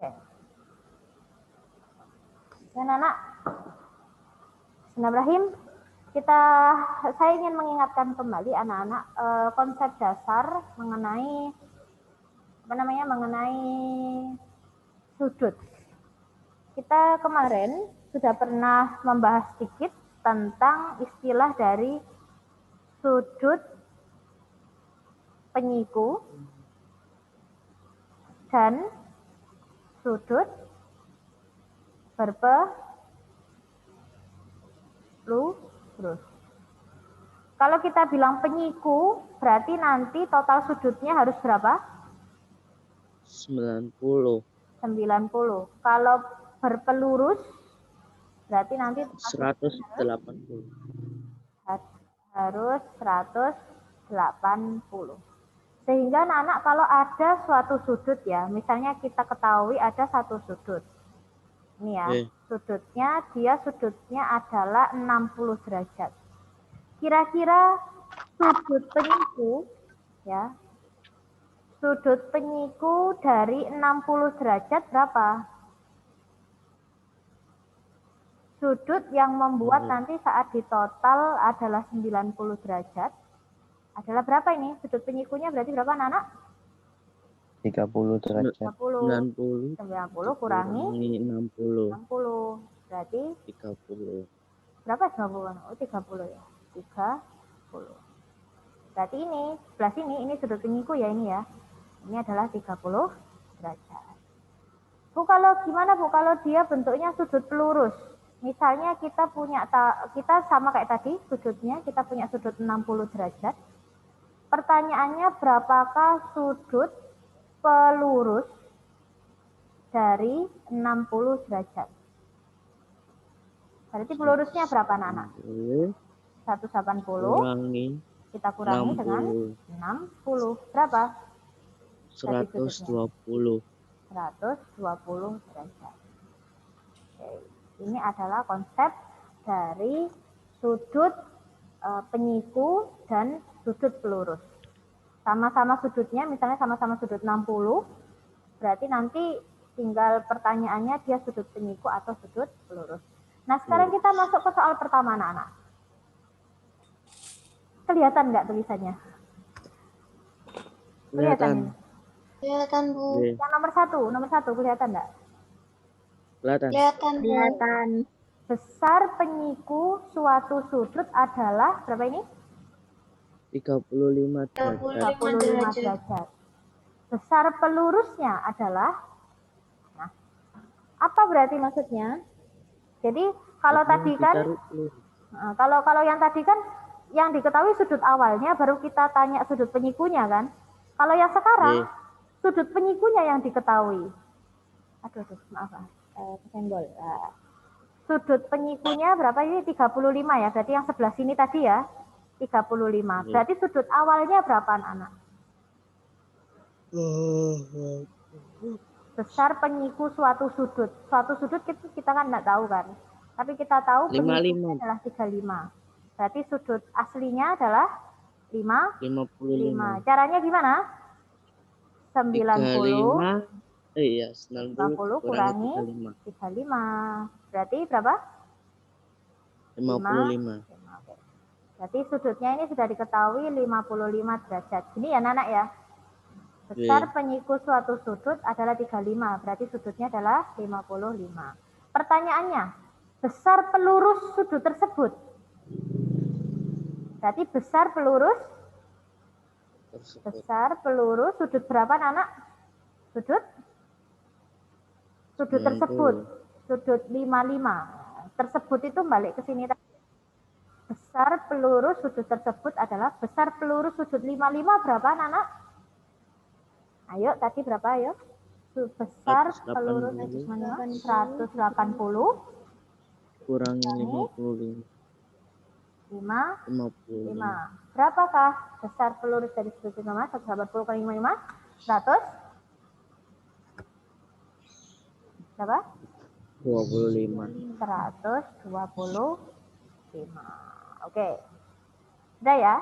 Oke. Dan anak, Bismillahirrahmanirrahim. Saya ingin mengingatkan kembali anak-anak konsep dasar mengenai sudut. Kita kemarin sudah pernah membahas sedikit tentang istilah dari sudut penyiku dan sudut berpelurus. Kalau kita bilang penyiku, berarti nanti total sudutnya harus berapa? 90. Kalau berpelurus, berarti nanti 180. harus 180. Sehingga anak-anak kalau ada suatu sudut ya, misalnya kita ketahui ada satu sudut. Ini ya, sudutnya adalah 60 derajat. Kira-kira sudut penyiku ya, sudut penyiku dari 60 derajat berapa? Sudut yang membuat nanti saat ditotal adalah 90 derajat. Adalah berapa ini? Sudut penyikunya berarti berapa anak? 30 derajat. 90 kurangi 60. Berarti 30. berapa 90? Oh, 30 ya. 30. Berarti ini, sebelah sini, ini sudut penyiku ya ini ya. Ini adalah 30 derajat. Bu, kalau gimana Bu? Kalau dia bentuknya sudut pelurus. Misalnya kita sama kayak tadi sudutnya, kita punya sudut 60 derajat. Pertanyaannya berapakah sudut pelurus dari 60 derajat? Berarti pelurusnya berapa anak-anak? 180. Kita kurangi 60. Dengan 60. Berapa? 120. 120 derajat. Oke. Ini adalah konsep dari sudut penyiku dan sudut pelurus. Sama-sama sudutnya, misalnya sama-sama sudut 60, berarti nanti tinggal pertanyaannya dia sudut penyiku atau sudut pelurus. Nah, sekarang kita masuk ke soal pertama anak-anak. Kelihatan nggak tulisannya? Kelihatan. Kelihatan, Bu. Yang nomor satu kelihatan nggak? Kelihatan. Besar penyiku suatu sudut adalah berapa ini? 35 derajat. Besar pelurusnya adalah, nah, apa berarti maksudnya? Jadi kalau tadi kan, kalau yang tadi kan yang diketahui sudut awalnya, baru kita tanya sudut penyikunya kan. Kalau yang sekarang sudut penyikunya yang diketahui. Aduh maaf kesenggol. Sudut penyikunya berapa ini? 35 ya. Berarti yang sebelah sini tadi ya 35. Berarti sudut awalnya berapa anak-anak? Besar penyiku suatu sudut. Suatu sudut kita kan nggak tahu kan. Tapi kita tahu penyikunya adalah 35. Berarti sudut aslinya adalah 55. Caranya gimana? 90. 90 kurangi 35. Berarti berapa? 55. Berarti sudutnya ini sudah diketahui 55 derajat. Gini ya anak ya. Besar penyiku suatu sudut adalah 35. Berarti sudutnya adalah 55. Pertanyaannya, besar pelurus sudut tersebut. Berarti besar pelurus sudut berapa anak? Sudut tersebut. Sudut 55. Tersebut itu balik ke sini. Besar pelurus sudut tersebut adalah besar pelurus sudut 55 berapa anak? Ayo, tadi berapa ayo? Besar pelurus 180 kurangi 55. 55. Berapakah besar pelurus dari sudut 55? 180 kali 55? 100? Berapa? 25. 125. Oke. Sudah ya?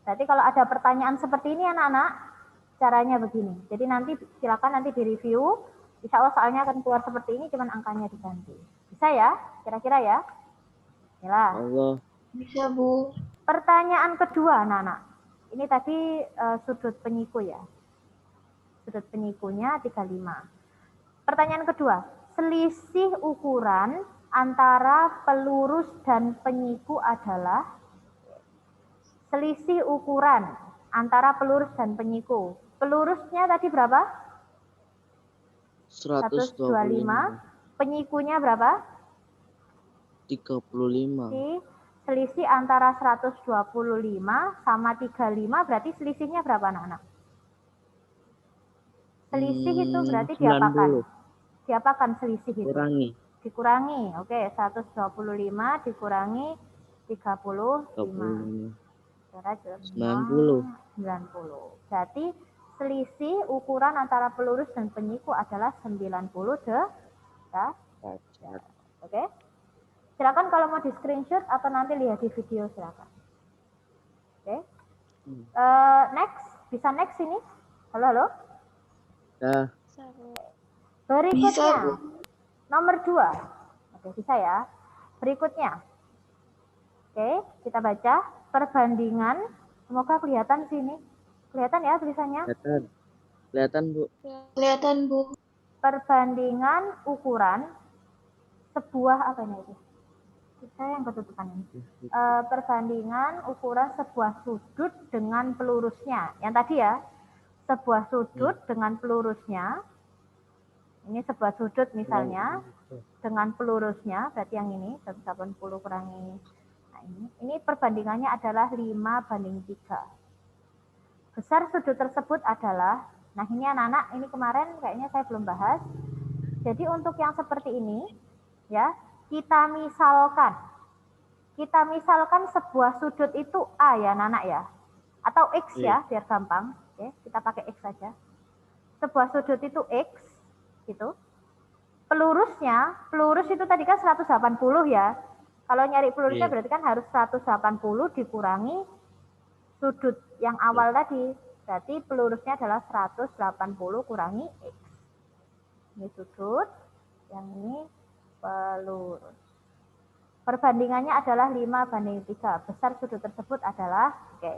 Berarti kalau ada pertanyaan seperti ini anak-anak, caranya begini. Jadi nanti silakan nanti direview Insya Allah soalnya akan keluar seperti ini, cuman angkanya diganti. Bisa ya? Kira-kira ya? Inilah. Allah. Bisa, Bu. Pertanyaan kedua, anak-anak. Ini tadi sudut penyiku ya. Sudut penyikunya 35. Pertanyaan kedua, selisih ukuran antara pelurus dan penyiku adalah selisih ukuran antara pelurus dan penyiku. Pelurusnya tadi berapa? 125. Penyikunya berapa? 35. Selisih antara 125 sama 35 berarti selisihnya berapa anak-anak? Selisih itu berarti 90. diapakan? Diapakan selisih itu? Dikurangi. Oke, 125 dikurangi 35. 90. Berarti selisih ukuran antara pelurus dan penyiku adalah 90 derajat. Oke. Silakan kalau mau di screenshot atau nanti lihat di video silakan. Oke. Next, bisa next ini? Halo. Ya. Berikutnya, nomor 2. Oke, bisa ya. Berikutnya. Oke, kita baca perbandingan. Semoga kelihatan sini. Kelihatan ya tulisannya? Kelihatan, Bu. Kelihatan, Bu. Perbandingan ukuran sebuah apa itu? Saya yang ketutupan ini. Perbandingan ukuran sebuah sudut dengan pelurusnya. Yang tadi ya, sebuah sudut dengan pelurusnya. Ini sebuah sudut misalnya dengan pelurusnya, berarti yang ini 180 kurangi. Nah, ini perbandingannya adalah 5:3. Besar sudut tersebut adalah, nah ini anak-anak, ini kemarin kayaknya saya belum bahas. Jadi untuk yang seperti ini, ya, kita misalkan sebuah sudut itu A ya anak-anak ya, atau X ya, biar gampang. Oke, kita pakai X saja. Sebuah sudut itu X, gitu. Pelurus itu tadi kan 180 ya. Kalau nyari pelurusnya berarti kan harus 180 dikurangi sudut yang awal tadi. Berarti pelurusnya adalah 180 kurangi X. Ini sudut, yang ini pelurus. Perbandingannya adalah 5:3. Besar sudut tersebut adalah, oke.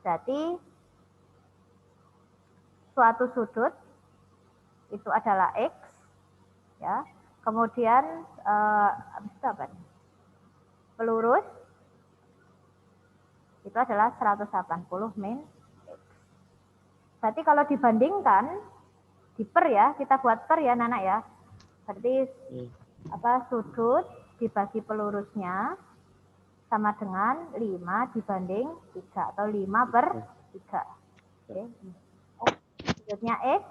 Berarti suatu sudut itu adalah X, ya. Kemudian pelurus itu adalah 180 min X. Berarti kalau dibandingkan di per ya, kita buat per ya Nana ya. Berarti sudut dibagi pelurusnya sama dengan 5 dibanding 3 atau 5/3. Oke. Sudutnya X,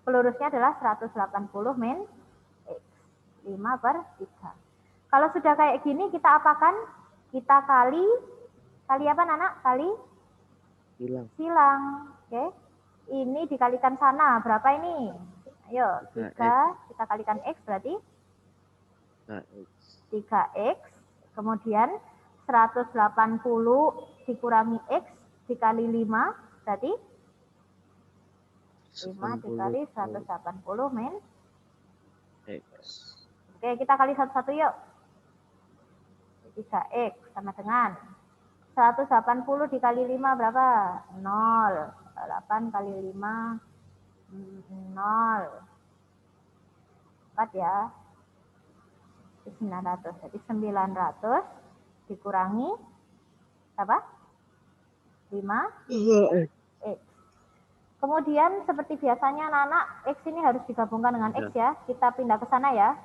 pelurusnya adalah 180 min X. 5/3. Kalau sudah kayak gini kita apakan? Kita kali apa Nana? Kali silang. Oke. Ini dikalikan sana, berapa ini? Ayo, 3 kita kalikan X berarti 3X. Kemudian 180 dikurangi X dikali 5 berarti 5 dikali 180 min X. Oke, kita kali satu-satu yuk. 3X sama dengan 180 dikali 5 berapa? 0. 8 kali 5 0. 4 ya. 900. Jadi 900 dikurangi apa? 5 X. Kemudian seperti biasanya anak-anak, X ini harus digabungkan dengan X ya. Kita pindah ke sana ya.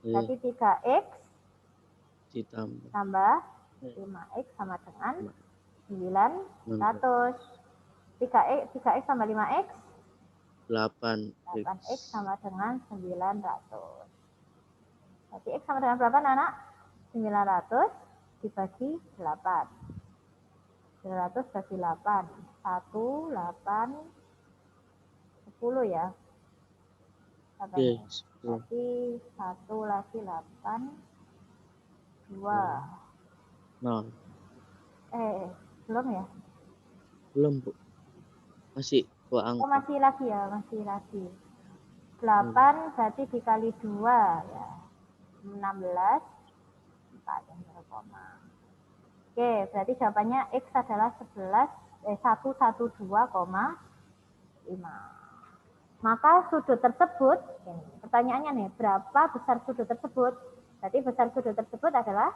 Berarti 3X ditambah 5X sama dengan 900. 3X tambah 5X 8X sama dengan 900. Berarti X sama dengan berapa anak? 900 dibagi 8. 900 bagi 8. 1, 8, 10 ya. Berarti 1 lagi 8, 2. 0. Belum ya? Belum, Bu. Masih kurang. Oh, masih lagi ya, masih lagi. 8 berarti dikali 2 ya. 16 4 yang berkoma. Oke, berarti jawabannya X adalah 112,5. Maka sudut tersebut, ini, pertanyaannya nih, berapa besar sudut tersebut? Berarti besar sudut tersebut adalah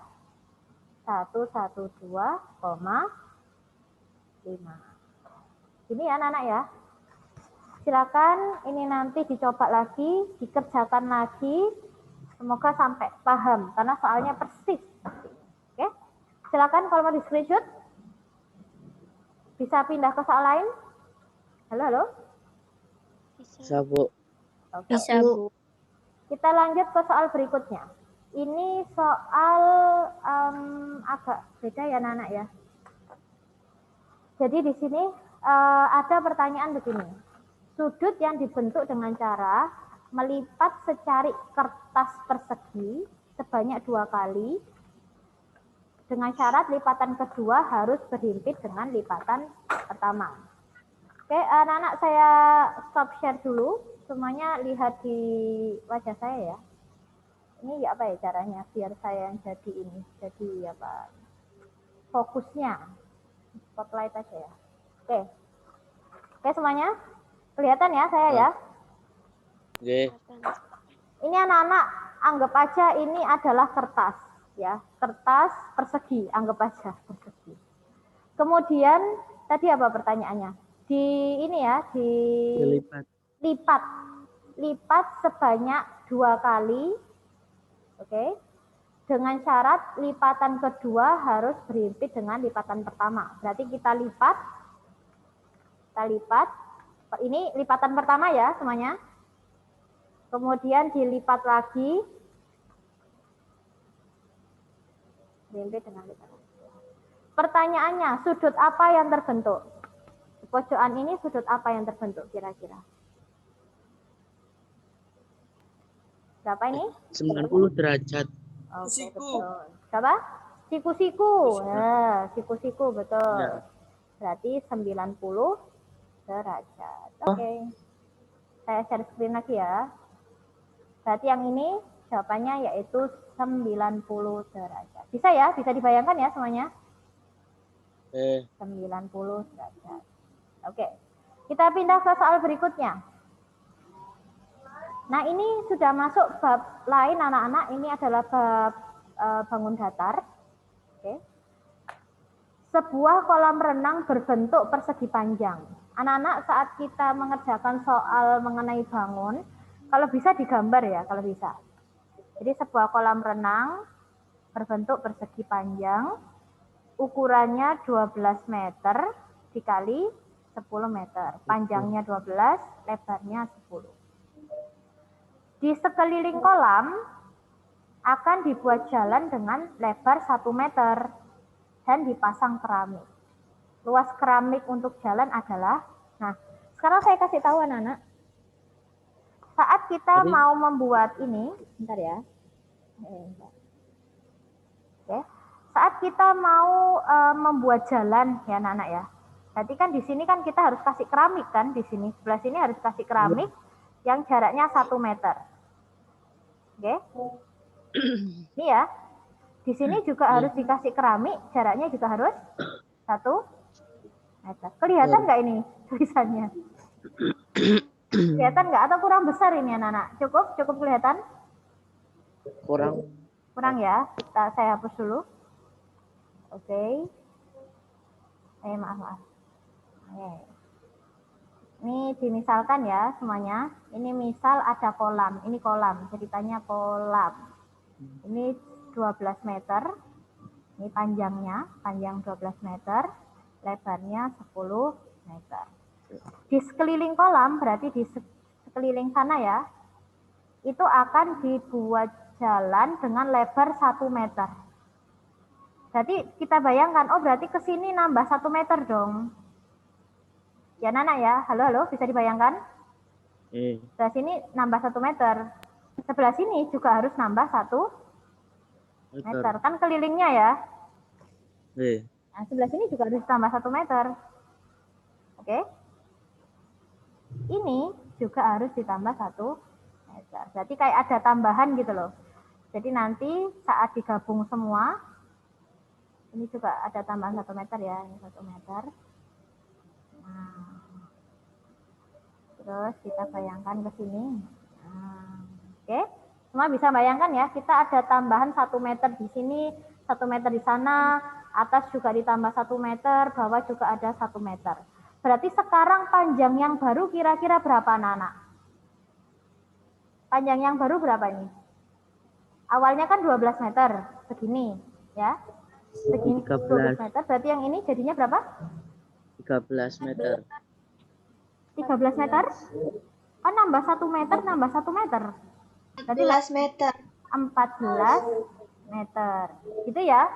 112,5. Ini ya anak-anak ya. Silakan ini nanti dicoba lagi, dikerjakan lagi. Semoga sampai paham karena soalnya persis. Oke. Silakan kalau mau di screenshot. Bisa pindah ke soal lain? Halo, halo. Bisa, Bu. Oke. Bisa, Bu. Kita lanjut ke soal berikutnya. Ini soal agak beda ya anak-anak ya. Jadi di sini ada pertanyaan begini. Sudut yang dibentuk dengan cara melipat secari kertas persegi sebanyak 2 kali dengan syarat lipatan kedua harus berhimpit dengan lipatan pertama. Oke, anak-anak saya stop share dulu. Semuanya lihat di wajah saya ya. Ini ya apa ya caranya biar saya yang jadi ini. Jadi apa? Fokusnya. Spotlight aja ya. Oke. Oke semuanya. Kelihatan ya saya ya? Oke. Ini anak-anak anggap aja ini adalah kertas ya. Kertas persegi, anggap aja persegi. Kemudian tadi apa pertanyaannya? Di ini ya, lipat sebanyak 2 kali. Oke. Dengan syarat lipatan kedua harus berhimpit dengan lipatan pertama. Berarti kita lipat. Ini lipatan pertama ya semuanya. Kemudian dilipat lagi. Berhimpit dengan lipatan. Pertanyaannya, sudut apa yang terbentuk? Di pojokan ini sudut apa yang terbentuk kira-kira? Berapa ini? 90 derajat. Oke, betul. Siapa? Siku-siku. Ya, siku-siku betul. Ya. Berarti 90 derajat. Oke. Saya share screen lagi ya. Berarti yang ini jawabannya yaitu 90 derajat. Bisa ya? Bisa dibayangkan ya semuanya? 90 derajat. Oke. Kita pindah ke soal berikutnya. Nah, ini sudah masuk bab lain anak-anak. Ini adalah bab bangun datar. Oke. Sebuah kolam renang berbentuk persegi panjang. Anak-anak saat kita mengerjakan soal mengenai bangun, kalau bisa digambar ya, kalau bisa. Jadi sebuah kolam renang berbentuk persegi panjang, ukurannya 12 meter dikali 10 meter. Panjangnya 12, lebarnya 10. Di sekeliling kolam akan dibuat jalan dengan lebar 1 meter dan dipasang keramik. Luas keramik untuk jalan adalah, nah sekarang saya kasih tahu anak-anak, saat kita mau membuat ini, bentar ya. Oke. Saat kita mau membuat jalan ya anak-anak ya. Berarti kan di sini kan kita harus kasih keramik kan di sini. Sebelah sini harus kasih keramik yang jaraknya 1 meter. Oke. Ini ya. Di sini juga harus dikasih keramik, jaraknya juga harus 1 meter. Kelihatan nggak ini tulisannya? Kelihatan nggak atau kurang besar ini anak-anak? Cukup kelihatan? Kurang ya. Saya hapus dulu. Oke. Maaf. Oke. Ini dimisalkan ya semuanya. Ini misal ada kolam. Ini kolam. Ceritanya kolam. Ini 12 meter. Ini panjangnya. Panjang 12 meter. Lebarnya 10 meter. Di sekeliling kolam, berarti di sekeliling sana ya, itu akan dibuat jalan dengan lebar 1 meter. Jadi kita bayangkan, oh berarti ke sini nambah 1 meter dong. Ya Nana ya, halo, bisa dibayangkan? Sebelah sini nambah 1 meter. Sebelah sini juga harus nambah 1 meter. Kan kelilingnya ya. Nah, sebelah sini juga harus tambah 1 meter. Oke. Ini juga harus ditambah 1 meter. Berarti kayak ada tambahan gitu loh. Jadi nanti saat digabung semua, ini juga ada tambahan 1 meter ya, ini 1 meter. Nah, terus kita bayangkan ke sini. Nah, oke, semua bisa bayangkan ya, kita ada tambahan 1 meter di sini, 1 meter di sana, atas juga ditambah 1 meter, bawah juga ada 1 meter. Berarti sekarang panjang yang baru kira-kira berapa anak-anak? Panjang yang baru berapa ini? Awalnya kan 12 meter, segini ya. Segini 12 meter, berarti yang ini jadinya berapa? 13 meter. 13 meter? Kan nambah 1 meter, nambah 1 meter. 14 meter. 14 meter. Gitu ya.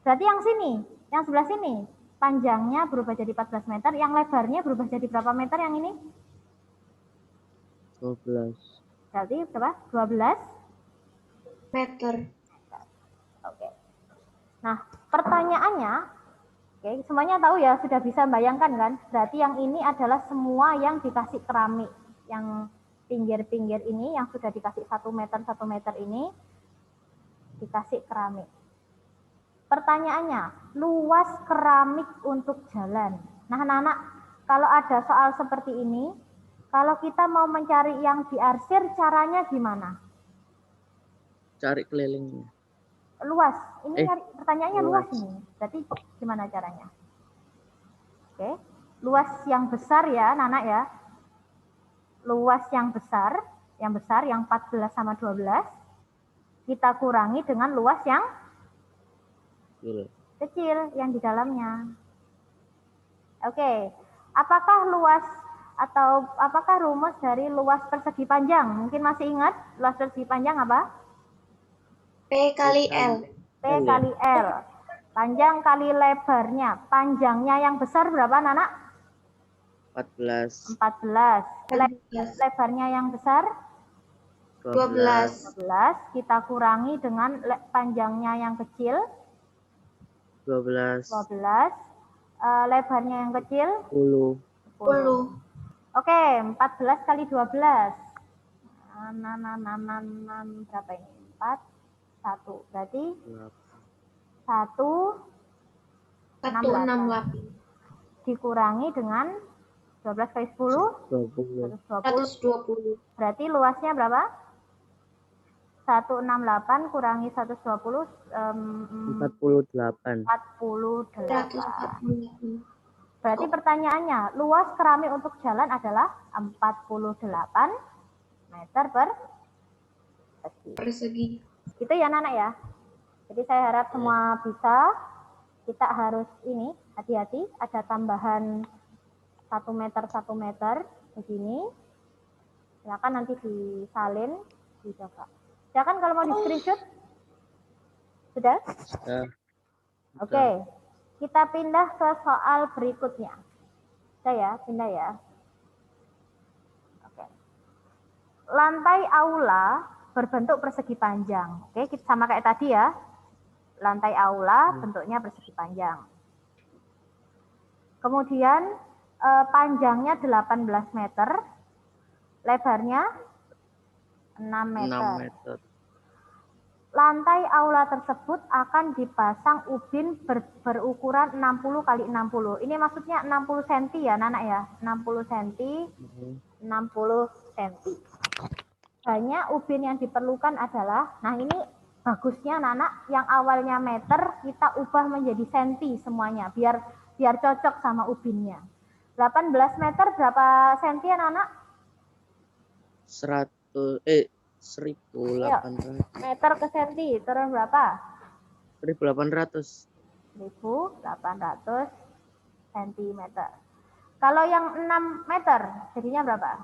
Berarti yang sini, yang sebelah sini, panjangnya berubah jadi 14 meter, yang lebarnya berubah jadi berapa meter yang ini? 12. Berarti berapa? 12 Meter. Oke. Nah, pertanyaannya, oke, semuanya tahu ya, sudah bisa bayangkan kan? Berarti yang ini adalah semua yang dikasih keramik. Yang pinggir-pinggir ini, yang sudah dikasih 1 meter ini, dikasih keramik. Pertanyaannya, luas keramik untuk jalan. Nah, anak-anak, kalau ada soal seperti ini, kalau kita mau mencari yang diarsir, caranya gimana? Cari kelilingnya. Luas. Ini pertanyaannya luas luas. ini. Berarti gimana caranya? Oke. Luas yang besar ya, anak-anak ya. Luas yang besar yang 14 sama 12, kita kurangi dengan luas yang kecil yang di dalamnya. Oke. Apakah luas atau apakah rumus dari luas persegi panjang? Mungkin masih ingat luas persegi panjang apa? P kali L. P kali L. Panjang kali lebarnya. Panjangnya yang besar berapa, anak-anak? 14. 14. Lebarnya yang besar? 12. 12. Kita kurangi dengan panjangnya yang kecil? 12. 12. Lebarnya yang kecil? 10. 10. Oke, 14 kali 12. Berapa ini? 4, 1. Berarti 168. dikurangi dengan 12 kali 10? 20. 120. Berarti luasnya berapa? 168 kurangi 120, 48. 48. Berarti pertanyaannya, luas keramik untuk jalan adalah 48 meter persegi. Gitu ya, anak-anak ya. Jadi saya harap semua bisa. Kita harus ini hati-hati, ada tambahan 1 meter begini. Silakan nanti disalin, dicoba. Silakan kalau mau di screenshot. Sudah? Oke. Kita pindah ke soal berikutnya. Saya pindah ya. Oke. Lantai aula berbentuk persegi panjang. Oke, kita sama kayak tadi ya. Lantai aula bentuknya persegi panjang. Kemudian panjangnya 18 meter, lebarnya 6 meter. Lantai aula tersebut akan dipasang ubin berukuran 60 kali 60. Ini maksudnya 60 cm ya, anak ya. 60 cm, 60 cm. Banyak ubin yang diperlukan adalah, nah ini bagusnya anak-anak, yang awalnya meter kita ubah menjadi senti semuanya, biar cocok sama ubinnya. 18 meter berapa senti anak-anak? 1.800. Meter ke senti, terus berapa? 1.800. 1.800 cm. Kalau yang 6 meter, jadinya berapa?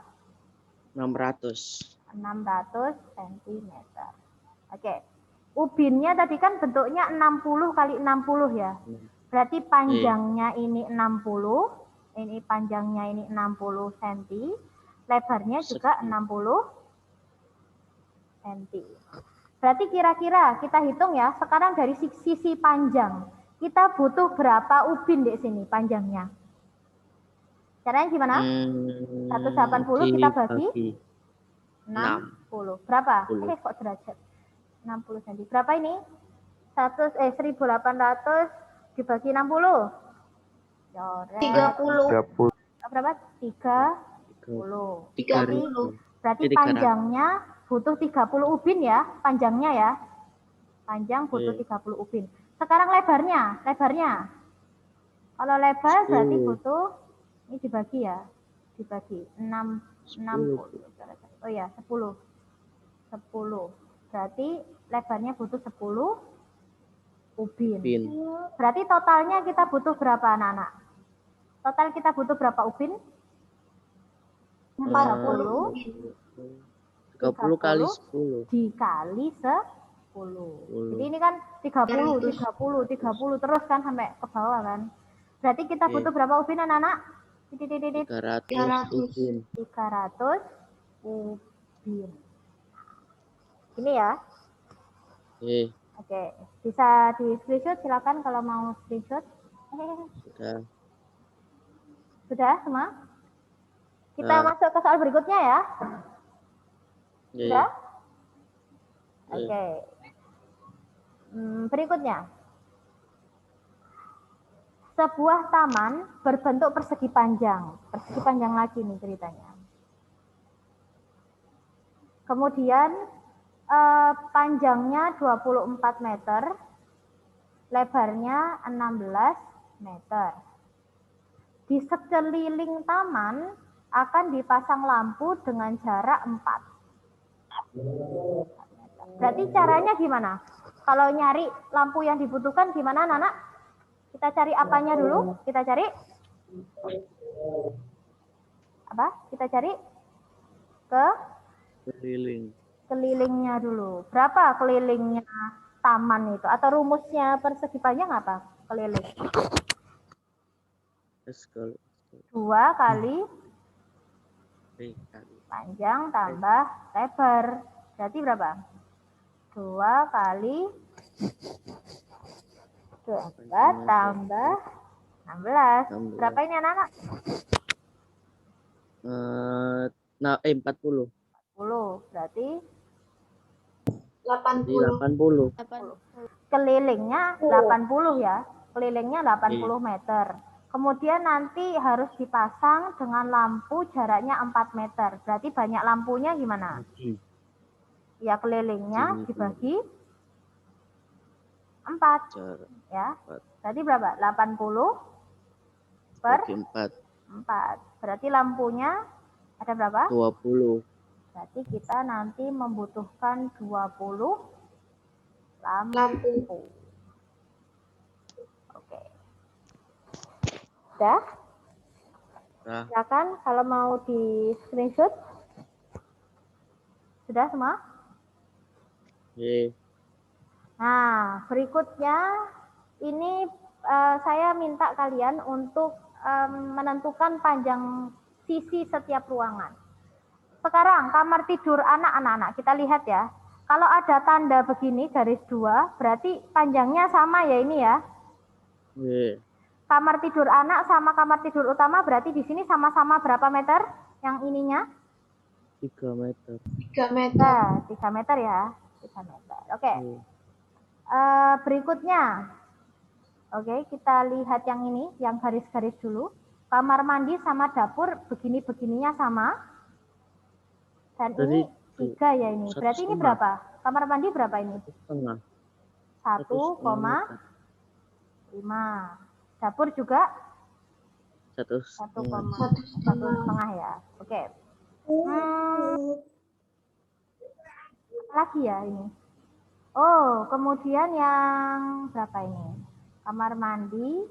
600. 600 cm. Oke. Ubinnya tadi kan bentuknya 60 kali 60 ya. Berarti panjangnya ini 60, ini panjangnya ini 60 cm, lebarnya juga 60 cm. Berarti kira-kira kita hitung ya, sekarang dari sisi panjang, kita butuh berapa ubin di sini panjangnya? Caranya gimana? 180 kita bagi 60. Berapa? 60. Kok derajat? 60 cm. Berapa ini? 1800 dibagi 60. Coret. 30. 30. Berapa? 30. 30. Berarti 300. panjangnya butuh 30 ubin ya, panjangnya ya. Panjang butuh Iya. 30 ubin. Sekarang lebarnya. Kalau lebar berarti 10. butuh, ini dibagi ya. Dibagi 60. Oh ya, 10. 10. Berarti lebarnya butuh 10 ubin. Berarti totalnya kita butuh berapa anak-anak? Total kita butuh berapa ubin? 40. 30 kali 10. Dikali 10. Jadi ini kan 30 terus kan sampai ke bawah kan. Berarti kita Oke. butuh berapa ubin anak-anak? 300 ubin. 300 ubin. Ini ya. Oke, Oke, bisa di screenshot silakan kalau mau screenshot. sudah. Sudah semua? Kita masuk ke soal berikutnya ya. Oke. Sudah? Oke. Oke. Berikutnya. Sebuah taman berbentuk persegi panjang. Persegi panjang lagi nih ceritanya. Kemudian panjangnya 24 meter, lebarnya 16 meter. Di sekeliling taman akan dipasang lampu dengan jarak 4. Berarti caranya gimana? Kalau nyari lampu yang dibutuhkan gimana, Nana? Kita cari apanya dulu? Kita cari apa? Kita cari ke kelilingnya dulu. Berapa kelilingnya taman itu? Atau rumusnya persegi panjang apa? Keliling. 2 kali panjang tambah lebar. Berarti berapa? 2 kali 2 tambah 16. Berapa ini anak-anak? 40. 40. Berarti 80. 80. kelilingnya 80 ya. Kelilingnya 80 meter. Kemudian nanti harus dipasang dengan lampu jaraknya 4 meter. Berarti banyak lampunya gimana? Ya kelilingnya dibagi 4. Ya. Berarti berapa? 80 per 4. Berarti lampunya ada berapa? 20. Berarti kita nanti membutuhkan 20 lampu. Oke. Sudah? Silakan kalau mau di screenshot. Sudah semua? Oke. Nah, berikutnya ini saya minta kalian untuk menentukan panjang sisi setiap ruangan. Sekarang kamar tidur anak-anak, kita lihat ya. Kalau ada tanda begini garis 2, berarti panjangnya sama ya ini ya. Kamar tidur anak sama kamar tidur utama berarti di sini sama-sama berapa meter yang ininya? 3 meter. 3 meter. 3 meter ya. 3 meter. Oke. Berikutnya. Oke, kita lihat yang ini, yang garis-garis dulu. Kamar mandi sama dapur begini-begininya sama. Dan ini 3 ya ini. Berarti ini berapa? Kamar mandi berapa ini? 1,5. Dapur juga 1,5 ya. Oke. Lagi ya ini. Oh, kemudian yang berapa ini? Kamar mandi.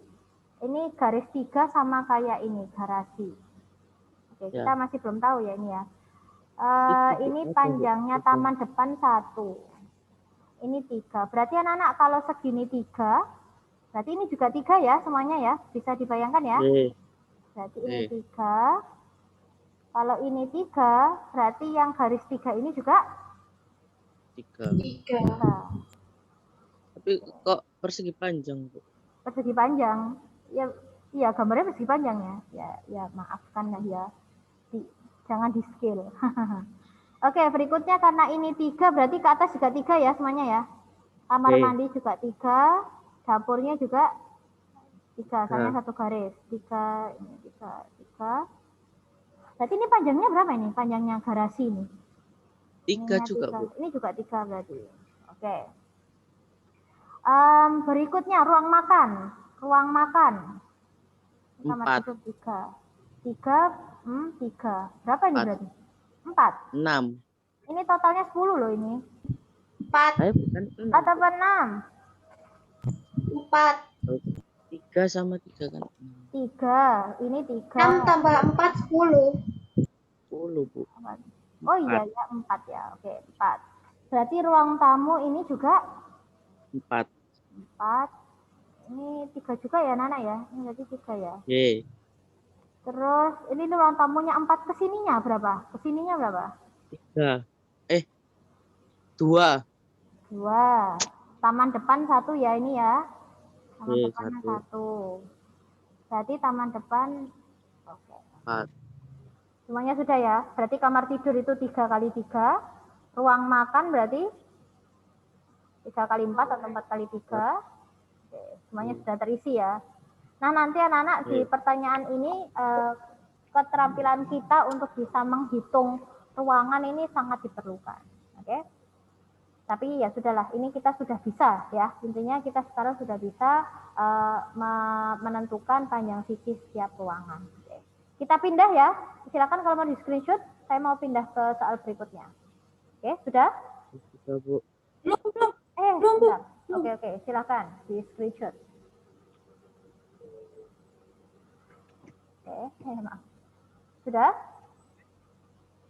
Ini garis 3 sama kayak ini, garasi. Oke, kita masih belum tahu ya ini ya. Ini panjangnya taman depan 1. Ini 3. Berarti anak-anak kalau segini 3, berarti ini juga 3 ya semuanya ya. Bisa dibayangkan ya. Berarti ini 3. Kalau ini 3, berarti yang garis 3 ini juga 3. Tapi kok persegi panjang, Bu? Persegi panjang. Ya, iya gambarnya persegi panjang ya. Ya maafkan ya. Jangan di scale. Oke, berikutnya karena ini 3, berarti ke atas juga 3 ya semuanya ya. Kamar Oke. mandi juga 3, dapurnya juga 3, soalnya satu garis. 3, ini 3, 3. Berarti ini panjangnya berapa ini? Panjangnya garasi ini. 3 Ininya juga, 3. Bu. Ini juga 3 berarti. Oke. Berikutnya ruang makan. Ruang makan. Kamar 4. tidur 3. 3, 3. Berapa ini 4. berarti? 4. 6. Ini totalnya 10 loh ini. 4. Saya bukan 6. Atau 6? 4. 3 sama 3 kan. 3. Ini 3. 6 tambah 4, 10. 10, Bu. Oh iya ya, 4 ya. Oke, 4. Berarti ruang tamu ini juga 4. 4. Ini 3 juga ya, Nana ya? Ini berarti 3 ya. Oke. Terus ini ruang tamunya 4, kesininya berapa? Kesininya berapa? 3. 2. 2. Taman depan 1 ya ini ya. Taman Oke, depannya 1. 1. Berarti taman depan, oke. 4. Semuanya sudah ya. Berarti kamar tidur itu 3 kali 3. Ruang makan berarti 3 kali 4 atau 4 kali 3. Oke, semuanya sudah terisi ya. Nah, nanti anak-anak di pertanyaan ini keterampilan kita untuk bisa menghitung ruangan ini sangat diperlukan. Oke. Tapi ya sudahlah, ini kita sudah bisa ya. Intinya kita sekarang sudah bisa menentukan panjang sisi setiap ruangan. Oke. Kita pindah ya. Silakan kalau mau di screenshot, saya mau pindah ke soal berikutnya. Oke, sudah? Sudah, Bu. Bentar. Oke, silakan di screenshot. Oke, maaf. Sudah?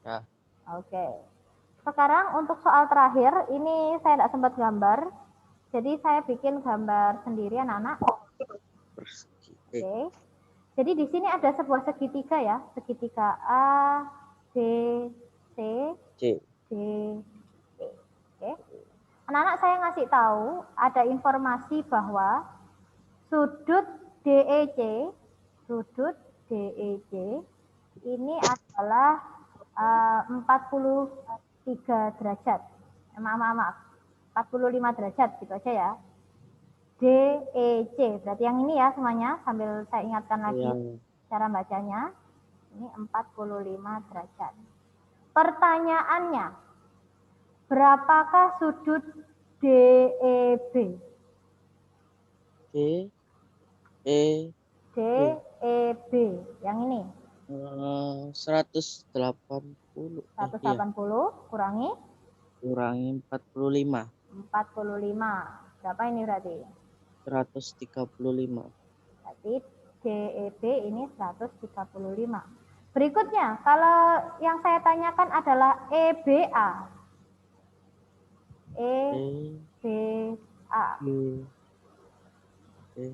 Ya. Oke. Sekarang untuk soal terakhir, ini saya tidak sempat gambar. Jadi saya bikin gambar sendiri anak-anak. Persegi. Oke. Jadi di sini ada sebuah segitiga ya, segitiga A, B, C, C. D, E. Oke. Anak-anak saya ngasih tahu ada informasi bahwa sudut DEC ini adalah 43 derajat. Maaf. 45 derajat gitu aja ya. DEC, berarti yang ini ya semuanya, sambil saya ingatkan lagi cara bacanya. Ini 45 derajat. Pertanyaannya, berapakah sudut DEB? DEB, yang ini. 180. 180 kurangi? Kurangi 45. 45. Berapa ini berarti? 135. Berarti DEB ini 135. Berikutnya, kalau yang saya tanyakan adalah EBA. EBA. Oke.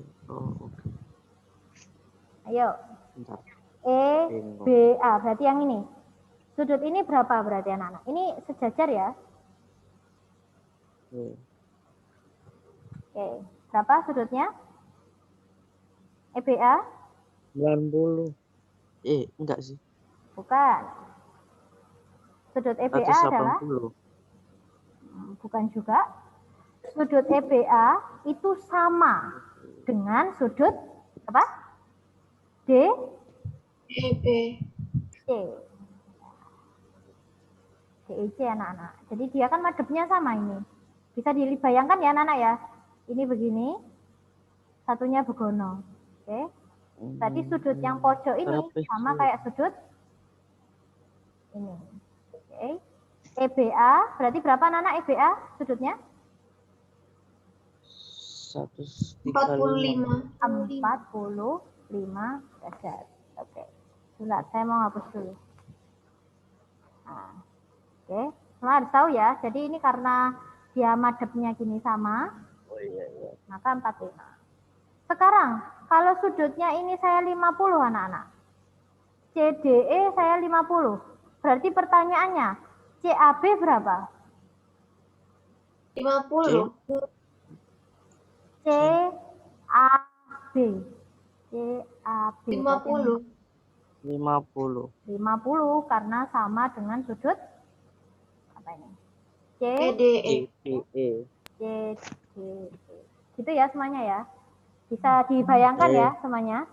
Ayo. Bentar. EBA, berarti yang ini. Sudut ini berapa berarti anak-anak? Ini sejajar ya? Oke. Berapa sudutnya? EBA? 90. Enggak sih. Bukan. Sudut EBA 180. adalah? Bukan juga. Sudut EBA itu sama dengan sudut apa? DEB. DEC anak-anak. Jadi dia kan madepnya sama ini. Bisa dibayangkan ya anak-anak ya. Ini begini, satunya begono. Oke. Berarti sudut yang pojok ini sama kayak sudut ini. Oke. EBA, berarti berapa anak-anak EBA sudutnya? 45. 45 derajat. Oke. Sebentar, saya mau hapus dulu. Nah. Oke, semua harus tahu ya. Jadi ini karena dia madepnya gini sama, maka 45. Sekarang, kalau sudutnya ini saya 50 anak-anak. CDE saya 50. Berarti pertanyaannya, CAB berapa? 50. CAB. 50. 50. 50 karena sama dengan sudut Apa ini? C, D, C, E. D, E. C, D, E. Gitu ya semuanya ya. Bisa dibayangkan ya semuanya.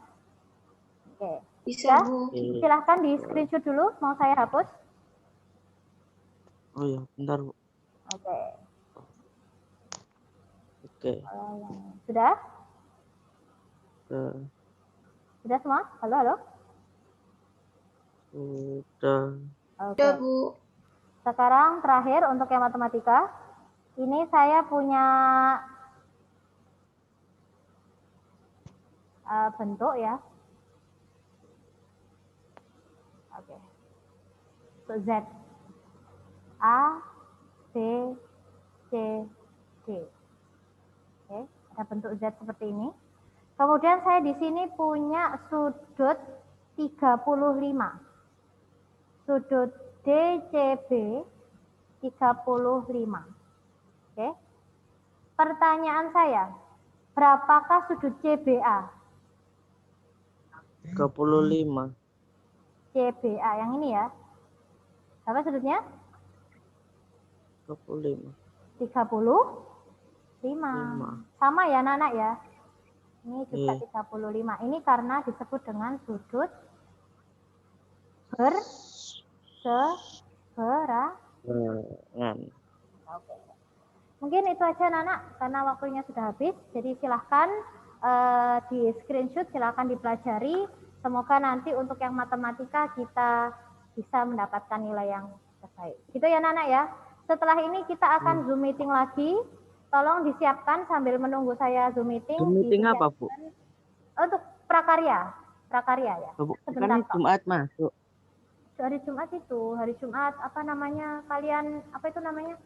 Oke. Bisa, Bisa? Bu. Silahkan di screenshot dulu. Mau saya hapus? Oh ya, bentar, Bu. Oke. Oke. Sudah? Sudah. Sudah semua? Halo, halo? Sudah. Oke. Udah, Bu. Sekarang terakhir untuk yang matematika. Ini saya punya bentuk ya. Oke. Untuk Z. A, B, C, D. Oke, ada bentuk Z seperti ini. Kemudian saya di sini punya sudut 35. Sudut DCB 35. Oke. Pertanyaan saya, berapakah sudut CBA? 35. CBA yang ini ya. Berapa sudutnya? 35. 35. Sama ya anak-anak ya. Ini juga 35. Ini karena disebut dengan sudut berseberangan. Oke. Mungkin itu aja anak-anak karena waktunya sudah habis. Jadi silahkan di screenshot, silahkan dipelajari. Semoga nanti untuk yang matematika kita bisa mendapatkan nilai yang terbaik. Gitu ya anak-anak ya. Setelah ini kita akan Zoom meeting lagi. Tolong disiapkan sambil menunggu saya Zoom meeting. Zoom meeting apa, Bu? Untuk prakarya. Prakarya ya. Bu, Sebentar kan Jumat masuk. hari Jumat itu, hari Jumat apa namanya? Kalian apa itu namanya?